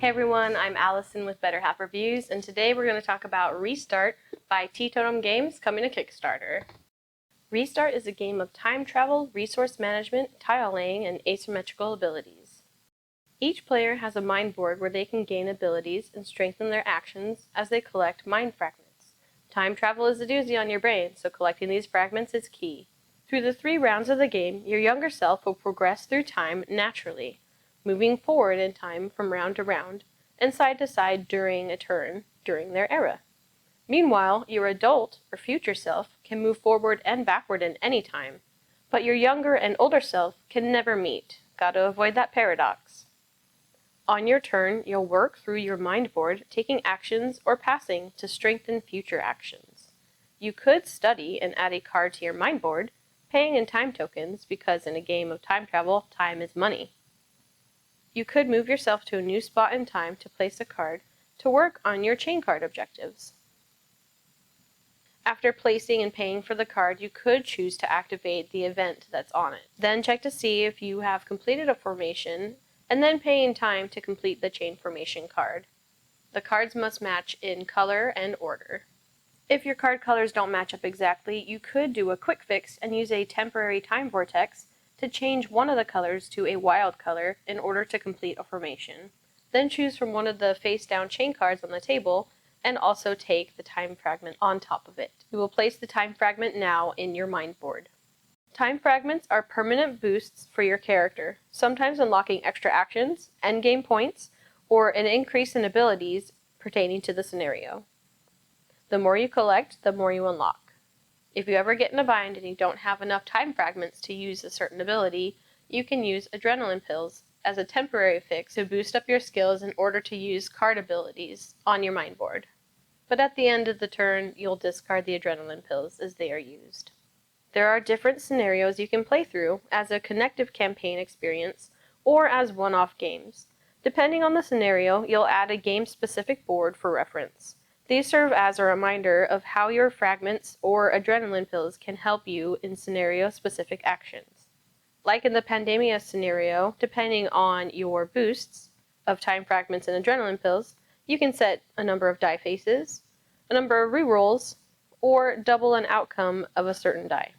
Hey everyone, I'm Alison with Better Half Reviews, and today we're going to talk about Restart by Teetotum Games, coming to Kickstarter. Restart is a game of time travel, resource management, tile laying, and asymmetrical abilities. Each player has a mind board where they can gain abilities and strengthen their actions as they collect mind fragments. Time travel is a doozy on your brain, so collecting these fragments is key. Through the 3 rounds of the game, your younger self will progress through time naturally, moving forward in time from round to round, and side to side during a turn during their era. Meanwhile, your adult or future self can move forward and backward in any time, but your younger and older self can never meet. Gotta avoid that paradox. On your turn, you'll work through your mind board, taking actions or passing to strengthen future actions. You could study and add a card to your mind board, paying in time tokens because in a game of time travel, time is money. You could move yourself to a new spot in time to place a card to work on your chain card objectives. After placing and paying for the card, you could choose to activate the event that's on it. Then check to see if you have completed a formation, and then pay in time to complete the chain formation card. The cards must match in color and order. If your card colors don't match up exactly, you could do a quick fix and use a temporary time vortex to change one of the colors to a wild color in order to complete a formation. Then choose from one of the face-down chain cards on the table and also take the time fragment on top of it. You will place the time fragment now in your mind board. Time fragments are permanent boosts for your character, sometimes unlocking extra actions, endgame points, or an increase in abilities pertaining to the scenario. The more you collect, the more you unlock. If you ever get in a bind and you don't have enough time fragments to use a certain ability, you can use adrenaline pills as a temporary fix to boost up your skills in order to use card abilities on your mind board. But at the end of the turn, you'll discard the adrenaline pills as they are used. There are different scenarios you can play through as a connective campaign experience or as one-off games. Depending on the scenario, you'll add a game-specific board for reference. These serve as a reminder of how your fragments or adrenaline pills can help you in scenario-specific actions. Like in the Pandemia scenario, depending on your boosts of time fragments and adrenaline pills, you can set a number of die faces, a number of rerolls, or double an outcome of a certain die.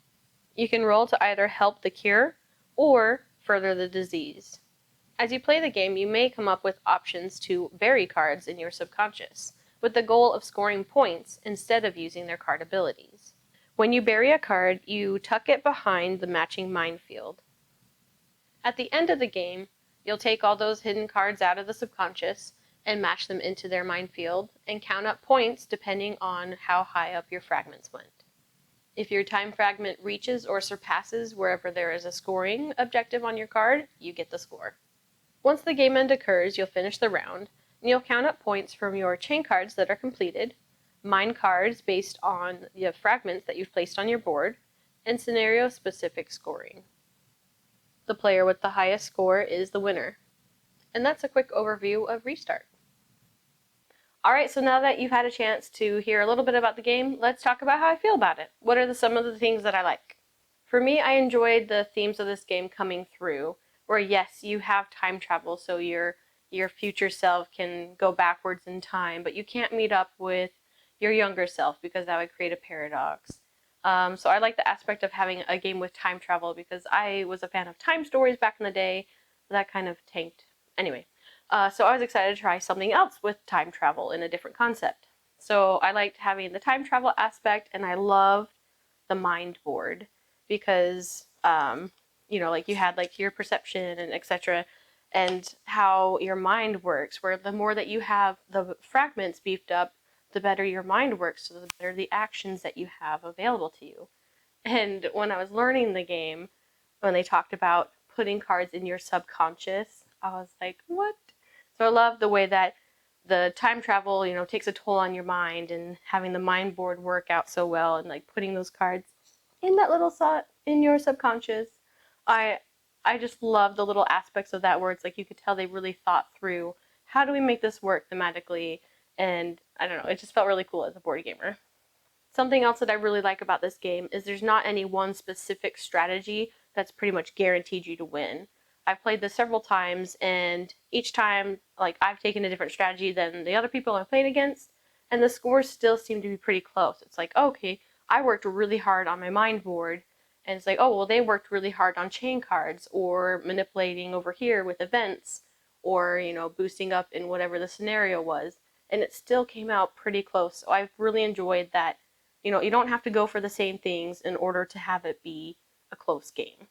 You can roll to either help the cure or further the disease. As you play the game, you may come up with options to vary cards in your subconscious, with the goal of scoring points instead of using their card abilities. When you bury a card, you tuck it behind the matching minefield. At the end of the game, you'll take all those hidden cards out of the subconscious and match them into their minefield and count up points depending on how high up your fragments went. If your time fragment reaches or surpasses wherever there is a scoring objective on your card, you get the score. Once the game end occurs, you'll finish the round, and you'll count up points from your chain cards that are completed, mine cards based on the fragments that you've placed on your board, and scenario-specific scoring. The player with the highest score is the winner. And that's a quick overview of Restart. Alright, so now that you've had a chance to hear a little bit about the game, let's talk about how I feel about it. What are some of the things that I like? For me, I enjoyed the themes of this game coming through, where yes, you have time travel, so your future self can go backwards in time, but you can't meet up with your younger self because that would create a paradox. So I like the aspect of having a game with time travel because I was a fan of time stories back in the day. That kind of tanked. Anyway, so I was excited to try something else with time travel in a different concept. So I liked having the time travel aspect, and I loved the mind board because, like you had like your perception and etc. and how your mind works, where the more that you have the fragments beefed up, the better your mind works, so the better the actions that you have available to you. And when I was learning the game, when they talked about putting cards in your subconscious, I was like, what? So I love the way that the time travel, takes a toll on your mind, and having the mind board work out so well, and like putting those cards in that little slot in your subconscious. I just love the little aspects of that where it's like you could tell they really thought through how do we make this work thematically, and I don't know, it just felt really cool as a board gamer. Something else that I really like about this game is there's not any one specific strategy that's pretty much guaranteed you to win. I've played this several times, and each time, like, I've taken a different strategy than the other people I've played against, and the scores still seem to be pretty close. It's like, okay, I worked really hard on my mind board, and it's like, oh, well, they worked really hard on chain cards, or manipulating over here with events, or, you know, boosting up in whatever the scenario was, and it still came out pretty close. So I've really enjoyed that, you know, you don't have to go for the same things in order to have it be a close game.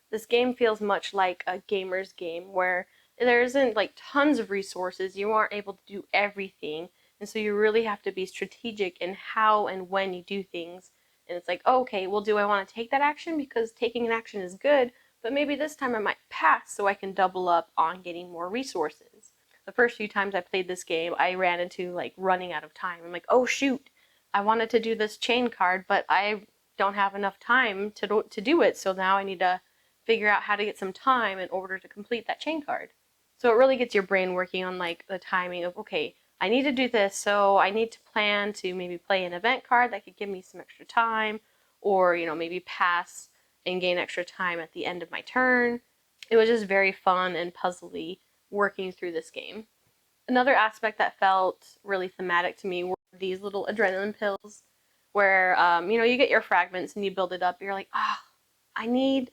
This game feels much like a gamer's game where there isn't like tons of resources, you aren't able to do everything, and so you really have to be strategic in how and when you do things. And it's like, oh, okay, well, do I want to take that action? Because taking an action is good, but maybe this time I might pass so I can double up on getting more resources. The first few times I played this game, I ran into like running out of time. I'm like, oh shoot, I wanted to do this chain card, but I don't have enough time to do it, so now I need to figure out how to get some time in order to complete that chain card. So it really gets your brain working on like the timing of, okay, I need to do this, so I need to plan to maybe play an event card that could give me some extra time, or, you know, maybe pass and gain extra time at the end of my turn. It was just very fun and puzzly working through this game. Another aspect that felt really thematic to me were these little adrenaline pills where, you know, you get your fragments and you build it up. You're like, ah, oh, I need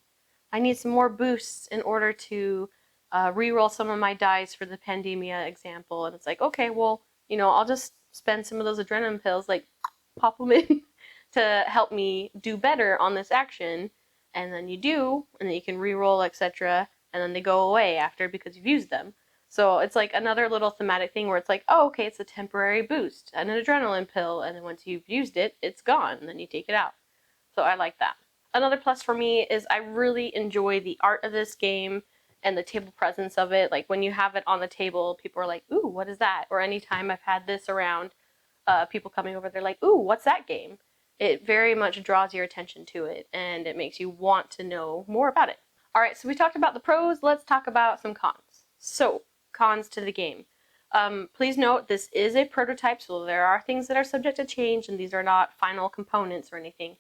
some more boosts in order to re-roll some of my dice for the pandemia example. And it's like, okay, well, you know, I'll just spend some of those adrenaline pills, like pop them in to help me do better on this action. And then you do, and then you can re-roll, etc. And then they go away after because you've used them. So it's like another little thematic thing where it's like, oh, okay, it's a temporary boost, and an adrenaline pill, and then once you've used it, it's gone, and then you take it out. So I like that. Another plus for me is I really enjoy the art of this game and the table presence of it. Like when you have it on the table, people are like, ooh, what is that? Or anytime I've had this around, people coming over, they're like, ooh, what's that game? It very much draws your attention to it, and it makes you want to know more about it. All right, so we talked about the pros. Let's talk about some cons. So, cons to the game. Please note this is a prototype, so there are things that are subject to change, and these are not final components or anything.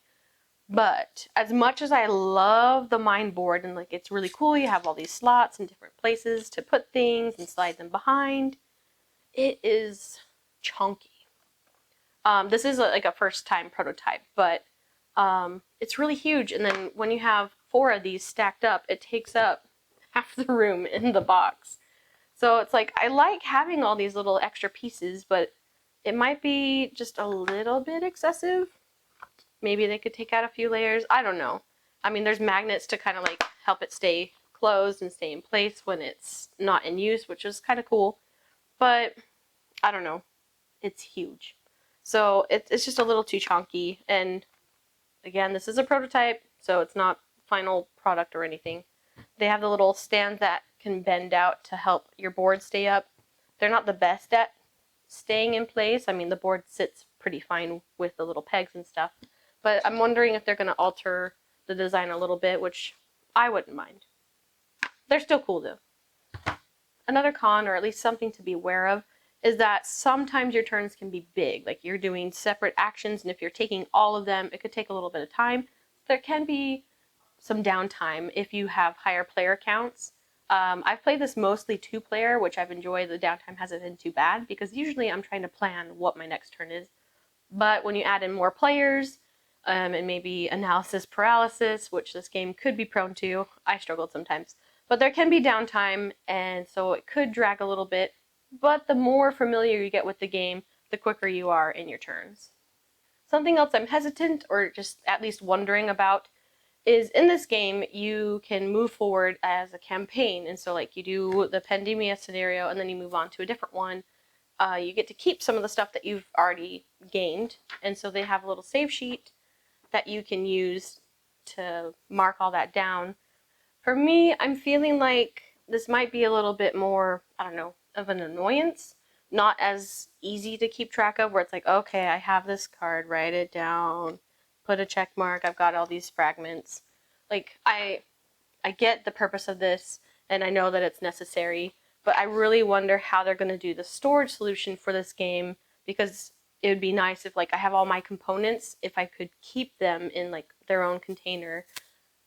But as much as I love the mind board and like it's really cool, you have all these slots and different places to put things and slide them behind, it is chunky. This is like a first time prototype, but it's really huge. And then when you have 4 of these stacked up, it takes up half the room in the box. So it's like, I like having all these little extra pieces, but it might be just a little bit excessive. Maybe they could take out a few layers. I don't know. I mean, there's magnets to kind of like help it stay closed and stay in place when it's not in use, which is kind of cool. But I don't know. It's huge. So it's just a little too chunky. And again, this is a prototype, so it's not final product or anything. They have the little stands that can bend out to help your board stay up. They're not the best at staying in place. I mean, the board sits pretty fine with the little pegs and stuff. But I'm wondering if they're going to alter the design a little bit, which I wouldn't mind. They're still cool though. Another con, or at least something to be aware of, is that sometimes your turns can be big. Like you're doing separate actions, and if you're taking all of them, it could take a little bit of time. There can be some downtime if you have higher player counts. I've played this mostly 2-player, which I've enjoyed. The downtime hasn't been too bad because usually I'm trying to plan what my next turn is. But when you add in more players, and maybe analysis paralysis, which this game could be prone to. I struggled sometimes. But there can be downtime, and so it could drag a little bit. But the more familiar you get with the game, the quicker you are in your turns. Something else I'm hesitant, or just at least wondering about, is in this game, you can move forward as a campaign. And so like you do the pandemia scenario, and then you move on to a different one. You get to keep some of the stuff that you've already gained. And so they have a little save sheet that you can use to mark all that down. For me, I'm feeling like this might be a little bit more, I don't know, of an annoyance. Not as easy to keep track of, where it's like, okay, I have this card, write it down, put a check mark, I've got all these fragments. Like, I get the purpose of this, and I know that it's necessary, but I really wonder how they're going to do the storage solution for this game, because it would be nice if like I have all my components, if I could keep them in like their own container.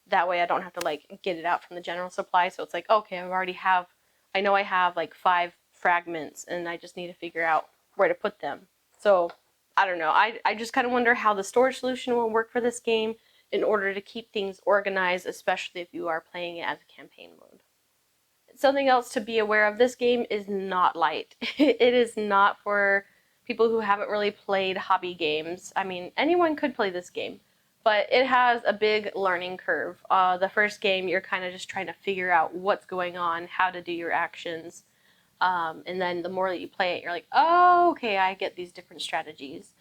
That way I don't have to like get it out from the general supply. So it's like, okay, I know I have like 5 fragments and I just need to figure out where to put them. So I don't know. I just kind of wonder how the storage solution will work for this game in order to keep things organized, especially if you are playing it as a campaign mode. Something else to be aware of, this game is not light. It is not for people who haven't really played hobby games. I mean, anyone could play this game, but it has a big learning curve. The first game, you're kind of just trying to figure out what's going on, how to do your actions, and then the more that you play it, you're like, oh, okay, I get these different strategies.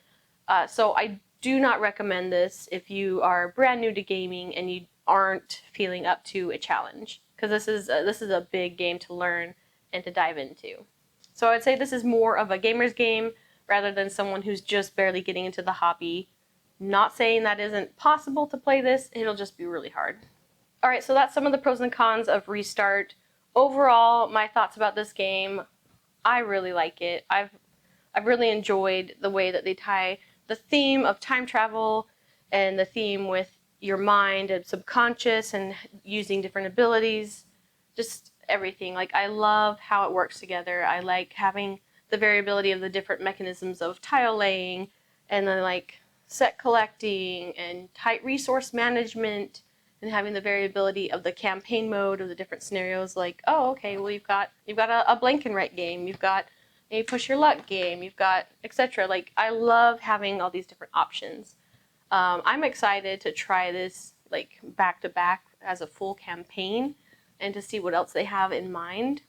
So I do not recommend this if you are brand new to gaming and you aren't feeling up to a challenge, because this is a big game to learn and to dive into. So I'd say this is more of a gamer's game rather than someone who's just barely getting into the hobby. Not saying that isn't possible to play this, it'll just be really hard. Alright, so that's some of the pros and cons of Restart. Overall, my thoughts about this game, I really like it. I've really enjoyed the way that they tie the theme of time travel and the theme with your mind and subconscious and using different abilities, just everything. Like, I love how it works together. I like having the variability of the different mechanisms of tile laying, and then like set collecting and tight resource management, and having the variability of the campaign mode of the different scenarios. Like, oh, okay, well, you've got a blank and write game, you've got a push your luck game, you've got etc. Like, I love having all these different options. I'm excited to try this like back to back as a full campaign and to see what else they have in mind.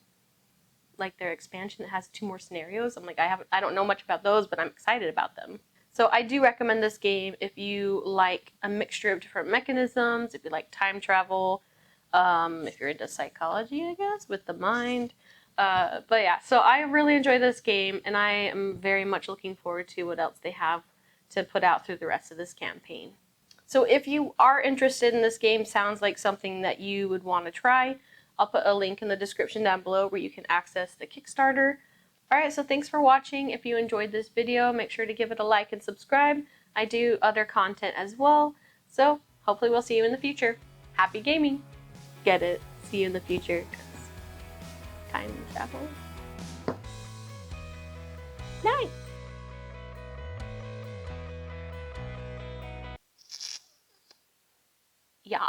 Like their expansion that has 2 more scenarios. I'm like, I don't know much about those, but I'm excited about them. So I do recommend this game if you like a mixture of different mechanisms, if you like time travel, if you're into psychology, I guess, with the mind. But yeah, so I really enjoy this game, and I am very much looking forward to what else they have to put out through the rest of this campaign. So if you are interested in this game, sounds like something that you would want to try, I'll put a link in the description down below where you can access the Kickstarter. Alright, so thanks for watching. If you enjoyed this video, make sure to give it a like and subscribe. I do other content as well, so hopefully we'll see you in the future. Happy gaming! Get it? See you in the future. Time travel. Nice! Yeah.